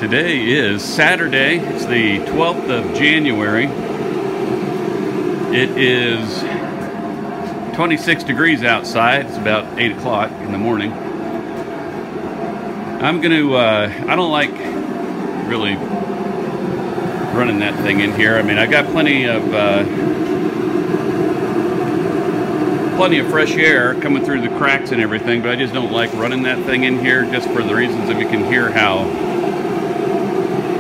Today is Saturday. It's the 12th of January. It is 26 degrees outside. It's about 8 o'clock in the morning. I'm going to, I don't like really running that thing in here. I mean, I got plenty of fresh air coming through the cracks and everything, but I just don't like running that thing in here just for the reasons that we can hear how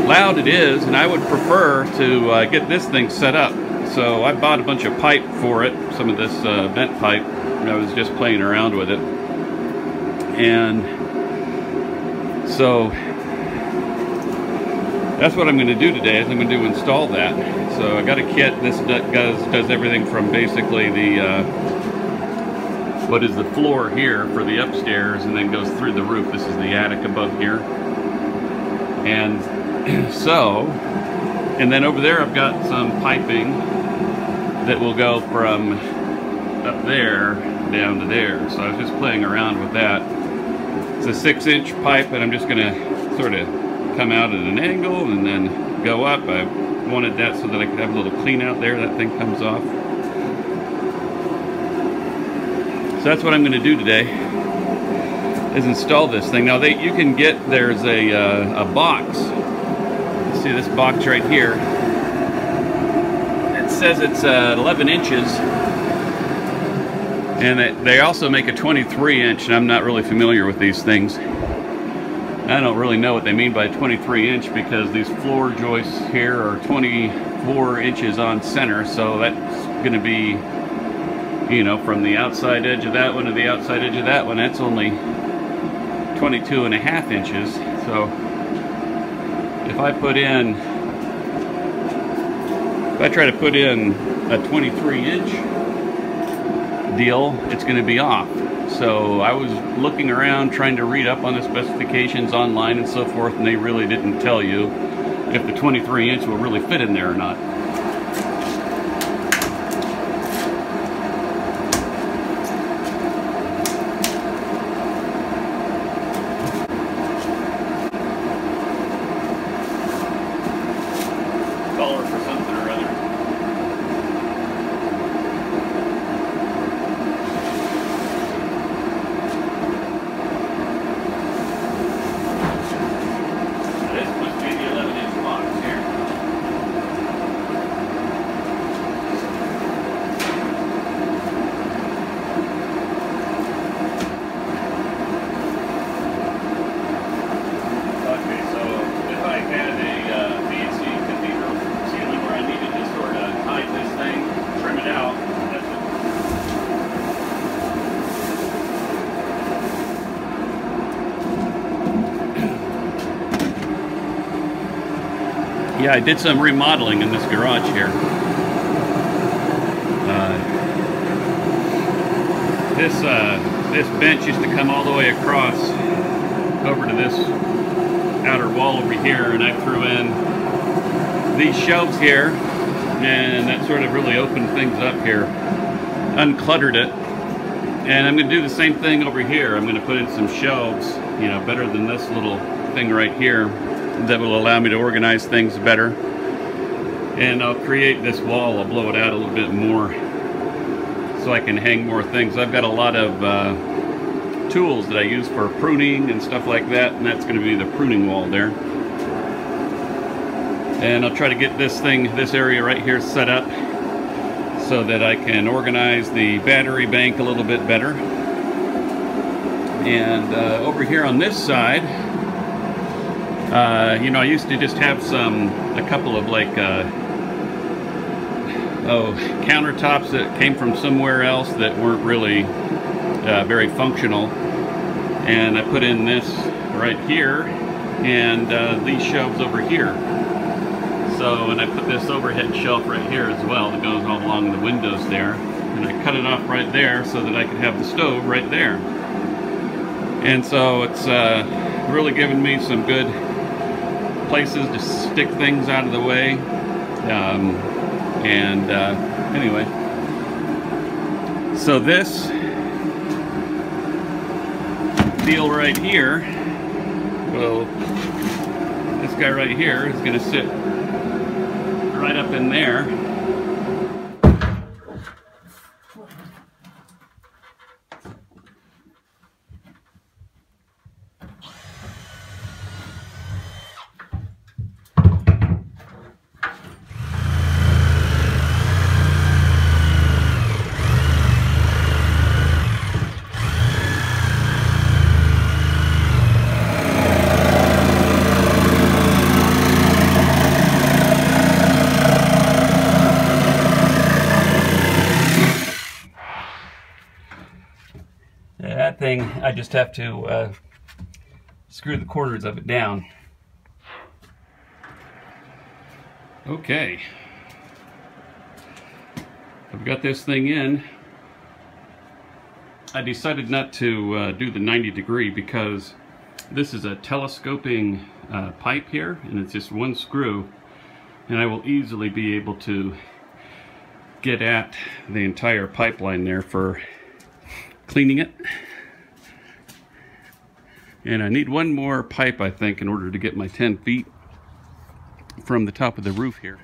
loud it is, and I would prefer to get this thing set up. So I bought a bunch of pipe for it, some of this vent pipe, and I was just playing around with it. And so that's what I'm going to do today, is I'm going to install that. So I got a kit. This does everything from basically the what is the floor here for the upstairs, and then goes through the roof. This is the attic above here. And so, and then over there I've got some piping that will go from up there down to there. So I was just playing around with that. It's a 6-inch pipe, and I'm just going to sort of come out at an angle and then go up. I wanted that so that I could have a little clean out there. That thing comes off. So that's what I'm going to do today, is install this thing. Now you can get, there's a box. See this box right here? It says it's 11 inches, and they also make a 23-inch, and I'm not really familiar with these things. I don't really know what they mean by 23-inch, because these floor joists here are 24 inches on center, so that's going to be, you know, from the outside edge of that one to the outside edge of that one, that's only 22.5 inches. So if I try to put in a 23-inch deal, it's going to be off. So I was looking around trying to read up on the specifications online and so forth, and they really didn't tell you if the 23-inch will really fit in there or not. Collar for something or other. This must be the 11-inch box here. Okay, so if I had a fancy cathedral ceiling where I needed to sort of hide this thing, trim it out, that's it. Yeah, I did some remodeling in this garage here. This bench used to come all the way across over to this outer wall over here, and I threw in these shelves here, and that sort of really opened things up here, uncluttered it. And I'm going to do the same thing over here. I'm going to put in some shelves, you know, better than this little thing right here, that will allow me to organize things better. And I'll create this wall, I'll blow it out a little bit more so I can hang more things. I've got a lot of tools that I use for pruning and stuff like that, and that's going to be the pruning wall there. And I'll try to get this area right here set up so that I can organize the battery bank a little bit better. And over here on this side, you know, I used to just have a couple of like countertops that came from somewhere else that weren't really very functional, and I put in this right here, and these shelves over here. So, and I put this overhead shelf right here as well that goes all along the windows there, and I cut it off right there so that I could have the stove right there. And so it's really given me some good places to stick things out of the way. Anyway, so this deal right here will This guy right here is going to sit right up in there. That thing, I just have to screw the corners of it down. Okay, I've got this thing in. I decided not to do the 90-degree because this is a telescoping pipe here, and it's just one screw, and I will easily be able to get at the entire pipeline there for cleaning it. And I need one more pipe, I think, in order to get my 10 feet from the top of the roof here.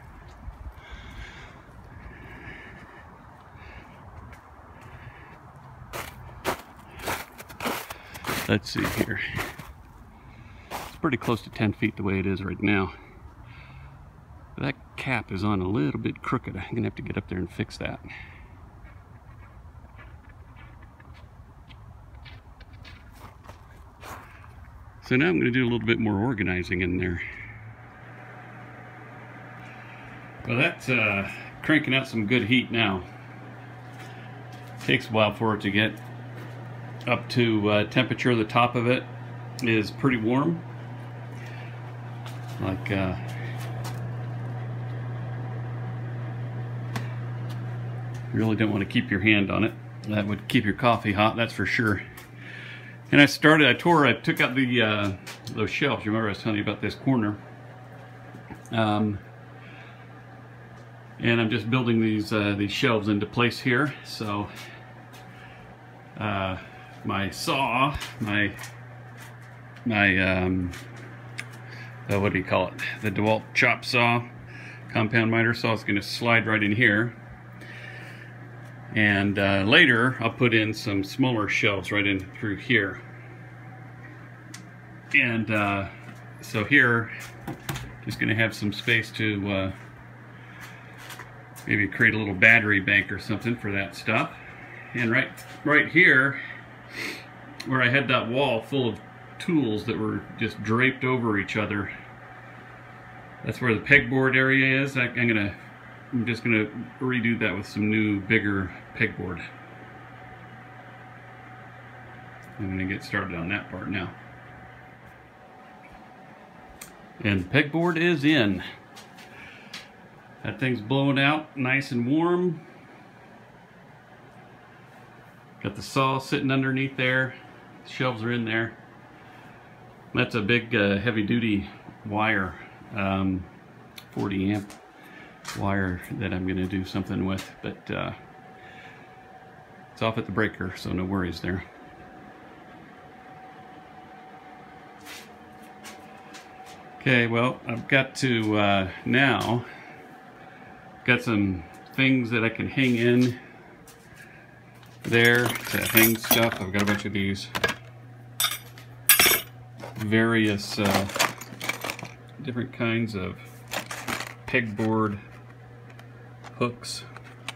Let's see here. It's pretty close to 10 feet the way it is right now. That cap is on a little bit crooked. I'm gonna have to get up there and fix that. So now I'm going to do a little bit more organizing in there. Well, that's cranking out some good heat now. Takes a while for it to get up to temperature. The top of it is pretty warm. Like you really don't want to keep your hand on it. That would keep your coffee hot, that's for sure. And I took out the those shelves. Remember I was telling you about this corner. And I'm just building these shelves into place here. So my saw, my what do you call it? The DeWalt chop saw, compound miter saw is going to slide right in here. And later I'll put in some smaller shelves right in through here. And so here, just going to have some space to maybe create a little battery bank or something for that stuff. And right here, where I had that wall full of tools that were just draped over each other, that's where the pegboard area is. I'm just gonna redo that with some new, bigger pegboard. I'm gonna get started on that part now. And the pegboard is in. That thing's blowing out nice and warm. Got the saw sitting underneath there. The shelves are in there. That's a big heavy-duty wire, 40 amp wire that I'm going to do something with, but it's off at the breaker, so no worries there. Okay, well, I've got to now got some things that I can hang in there to hang stuff. I've got a bunch of these various different kinds of pegboard hooks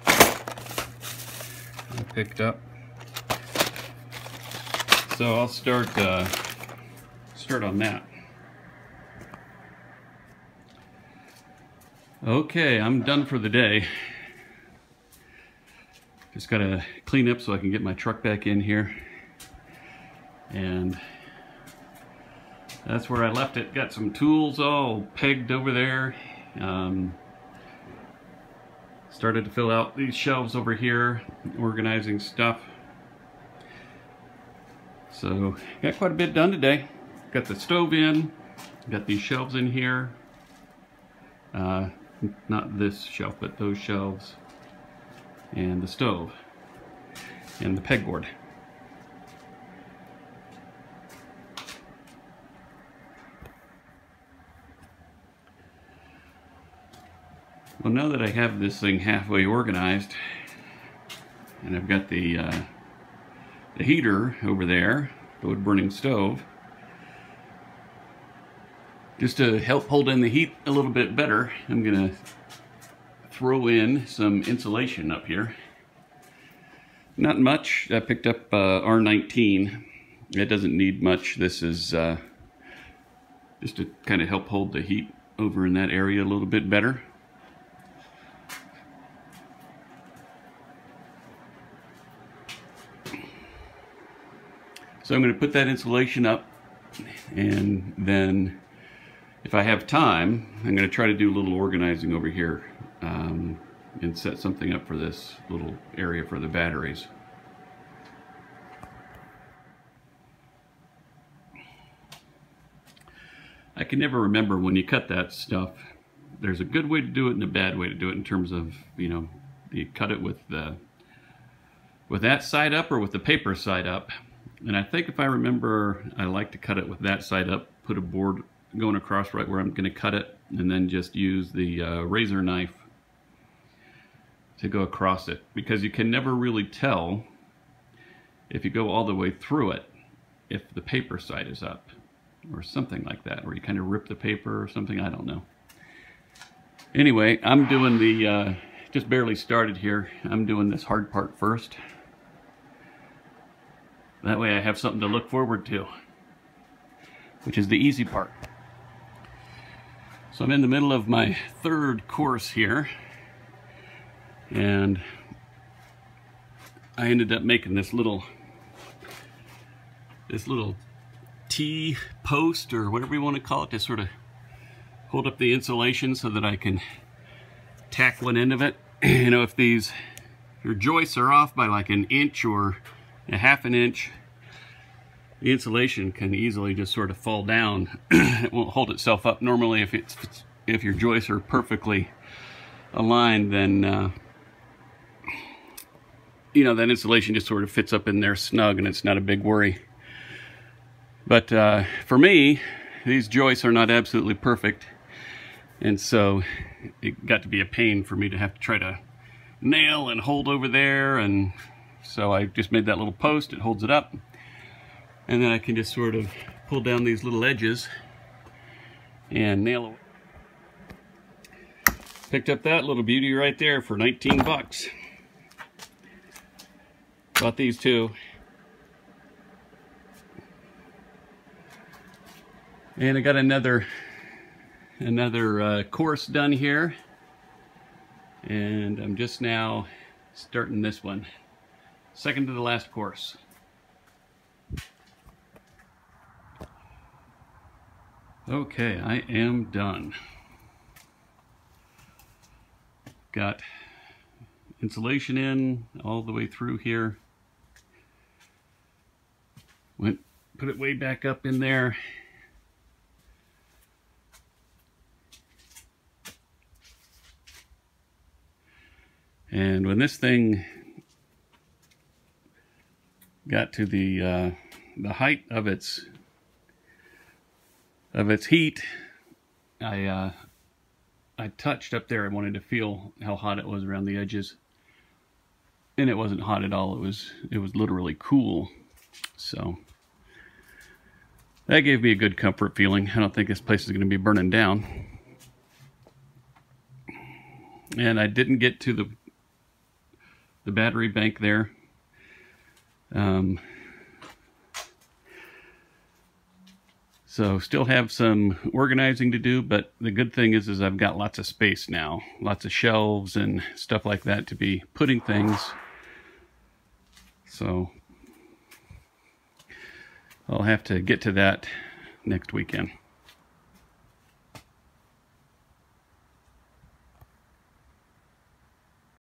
I picked up. So I'll start on that. Okay, I'm done for the day. Just gotta clean up so I can get my truck back in here. And that's where I left it. Got some tools all pegged over there. Started to fill out these shelves over here, organizing stuff. So got quite a bit done today. Got the stove in, got these shelves in here. Not this shelf, but those shelves, and the stove, and the pegboard. Well, now that I have this thing halfway organized, and I've got the heater over there, the wood-burning stove, just to help hold in the heat a little bit better, I'm gonna throw in some insulation up here. Not much. I picked up R19. It doesn't need much. This is just to kind of help hold the heat over in that area a little bit better. So I'm going to put that insulation up, and then if I have time, I'm going to try to do a little organizing over here and set something up for this little area for the batteries. I can never remember when you cut that stuff. There's a good way to do it and a bad way to do it in terms of, you know, you cut it with that side up or with the paper side up. And I think if I remember, I like to cut it with that side up, put a board going across right where I'm going to cut it, and then just use the razor knife to go across it, because you can never really tell if you go all the way through it if the paper side is up or something like that, or you kind of rip the paper or something, I don't know. Anyway, I'm doing the just barely started here. I'm doing this hard part first. That way I have something to look forward to, which is the easy part. So I'm in the middle of my third course here, and I ended up making this little T-post, or whatever you want to call it, to sort of hold up the insulation so that I can tack one end of it. You know, if your joists are off by like an inch or a half an inch, the insulation can easily just sort of fall down. It won't hold itself up. Normally, if your joists are perfectly aligned, then you know, that insulation just sort of fits up in there snug, and it's not a big worry. But for me, these joists are not absolutely perfect, and so it got to be a pain for me to have to try to nail and hold over there, and so I just made that little post. It holds it up, and then I can just sort of pull down these little edges and nail it. Picked up that little beauty right there for 19 bucks. Bought these two. And I got another course done here, and I'm just now starting this one. Second to the last course. Okay, I am done. Got insulation in all the way through here. Put it way back up in there. And when this thing got to the height of its heat, I touched up there. I wanted to feel how hot it was around the edges, and it wasn't hot at all. It was literally cool. So that gave me a good comfort feeling. I don't think this place is going to be burning down. And I didn't get to the battery bank there. So still have some organizing to do, but the good thing is I've got lots of space now, lots of shelves and stuff like that to be putting things. So I'll have to get to that next weekend.